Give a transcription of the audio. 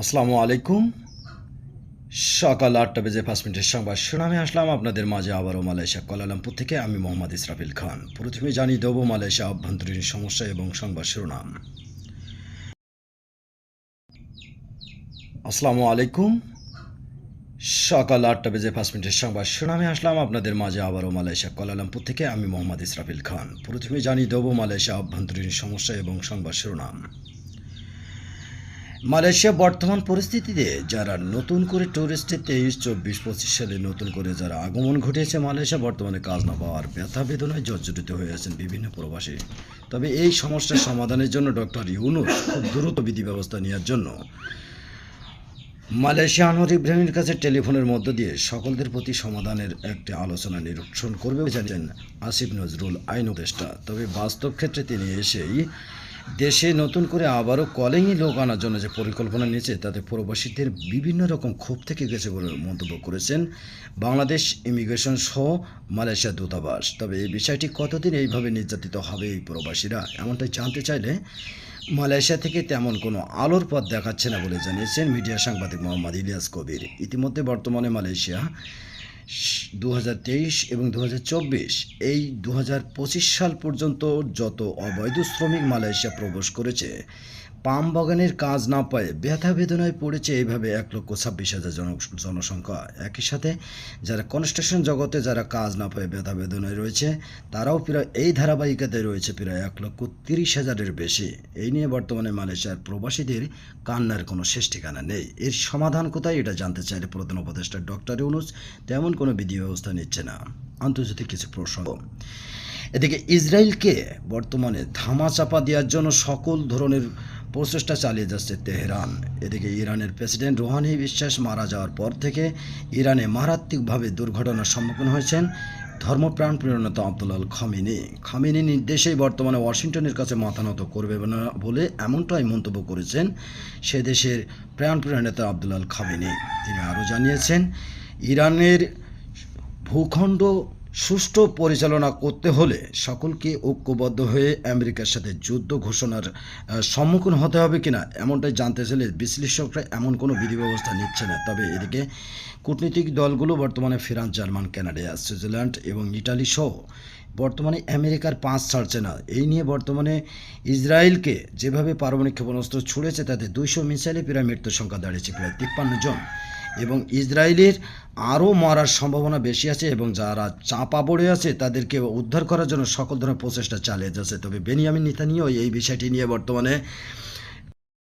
আসসালামু আলাইকুম। সকাল ৮টা বেজে ৫ মিনিটের সংবাদ শুনামে আসলাম আপনাদের মাঝে আবারও মালয়েশিয়া কুয়ালালামপুর থেকে আমি মোহাম্মদ ইসরাফিল খান। প্রথমে জানিয়ে দেব মালয়েশিয়া অভ্যন্তরীণ সমস্যা এবং সংবাদ শিরোনাম। আসসালামু আলাইকুম। সকাল ৮টা বেজে ৫ মিনিটের সংবাদ শিরোনামে আসলাম আপনাদের মাঝে আবারও মালয়েশিয়া কুয়ালালামপুর থেকে আমি মোহাম্মদ ইসরাফিল খান। প্রথমে জানিয়ে দেব মালয়েশিয়া অভ্যন্তরীণ সমস্যা এবং সংবাদ শিরোনাম। মালয়েশিয়া বর্তমান পরিস্থিতিতে যারা নতুন করে ট্যুরিস্টে 23-24-25 সালে নতুন করে যারা আগমন ঘটিয়েছে, মালয়েশিয়া বর্তমানে কাজ না পাওয়ার ব্যথা বেদনায় জর্জরিত হয়ে আছেন বিভিন্ন প্রবাসী। তবে এই সমস্যার সমাধানের জন্য ডক্টর ইউনূস খুব দ্রুত বিধি ব্যবস্থা নেওয়ার জন্য মালয়েশিয়া আনোয়ার ইব্রাহিমের কাছে টেলিফোনের মধ্য দিয়ে সকলদের প্রতি সমাধানের একটি আলোচনা নিরীক্ষণ করবে জানিয়েছেন আসিফ নজরুল আইন উপদেষ্টা। তবে বাস্তব ক্ষেত্রে তিনি এসেই দেশে নতুন করে আবারও কলিংয়ে লোক আনার জন্য যে পরিকল্পনা নিয়েছে তাতে প্রবাসীদের বিভিন্ন রকম ক্ষোভ থেকে গেছে বলে মন্তব্য করেছেন বাংলাদেশ ইমিগ্রেশন সহ মালয়েশিয়া দূতাবাস। তবে এই বিষয়টি কতদিন এইভাবে নির্যাতিত হবে এই প্রবাসীরা, এমনটাই জানতে চাইলে মালয়েশিয়া থেকে তেমন কোনো আলোর পথ দেখাচ্ছে না বলে জানিয়েছেন মিডিয়া সাংবাদিক মোহাম্মদ ইলিয়াস কবির। ইতিমধ্যে বর্তমানে মালয়েশিয়া 2023 এবং 2024 এই 2025 সাল পর্যন্ত যত অবৈধ শ্রমিক মালয়েশিয়া প্রবেশ করেছে, পাম বাগানের কাজ না পায়ে ব্যথা বেদনায় পড়েছে এইভাবে 1,26,000 জনসংখ্যা। একই সাথে যারা কনস্ট্রাকশন জগতে যারা কাজ না পায়ে ব্যথা বেদনায় রয়েছে, তারাও প্রায় এই ধারাবাহিকতায় রয়েছে প্রায় 1,30,000-এর বেশি। এই নিয়ে বর্তমানে মালয়েশিয়ার প্রবাসীদের কান্নার কোনো শেষ ঠিকানা নেই। এর সমাধান কোথায়, এটা জানতে চাইলে প্রধান উপদেষ্টা ডক্টর ইউনূস তেমন কোনো বিধি ব্যবস্থা নিচ্ছে না। আন্তর্জাতিক কিছু প্রসঙ্গ। এদিকে ইসরায়েলকে বর্তমানে ধামাচাপা দেওয়ার জন্য সকল ধরনের প্রচেষ্টা চালিয়ে যাচ্ছে তেহরান। এদিকে ইরানের প্রেসিডেন্ট রুহানি বিশ্বাস মারা যাওয়ার পর থেকে ইরানে মারাত্মকভাবে দুর্ঘটনার সম্মুখীন হয়েছেন ধর্মপ্রাণ প্রেরণতা আব্দুল খামেনি নির্দেশেই বর্তমানে ওয়াশিংটনের কাছে মাথা নত করবে না বলে এমনটাই মন্তব্য করেছেন সে দেশের প্রাণপ্রিয় নেতা আব্দুল খামেনি। তিনি আরও জানিয়েছেন, ইরানের ভূখণ্ড সুষ্ঠু পরিচালনা করতে হলে সকলকে ঐক্যবদ্ধ হয়ে আমেরিকার সাথে যুদ্ধ ঘোষণার সম্মুখীন হতে হবে কিনা, এমনটাই জানতে চাইলে বিশ্লেষকরা এমন কোনো বিধি ব্যবস্থা নিচ্ছে না। তবে এদিকে কূটনৈতিক দলগুলো বর্তমানে ফ্রান্স, জার্মান, কানাডা, সুইজারল্যান্ড এবং ইটালি সহ বর্তমানে আমেরিকার পাঁচ ছাড়ছে না। এই নিয়ে বর্তমানে ইসরায়েলকে যেভাবে পারমাণবিক ক্ষেপণাস্ত্র ছুড়েছে তাতে 200 মিসাইলে প্রায় মৃত্যুর সংখ্যা দাঁড়িয়েছে প্রায় 53 জন এবং ইসরায়েলের আরও মরার সম্ভাবনা বেশি আছে এবং যারা চাপা পড়ে আছে তাদেরকে উদ্ধার করার জন্য সকল ধরনের প্রচেষ্টা চালিয়ে যাচ্ছে। তবে বেনিয়ামিন নেতানিয়াহু এই বিষয়টি নিয়ে বর্তমানে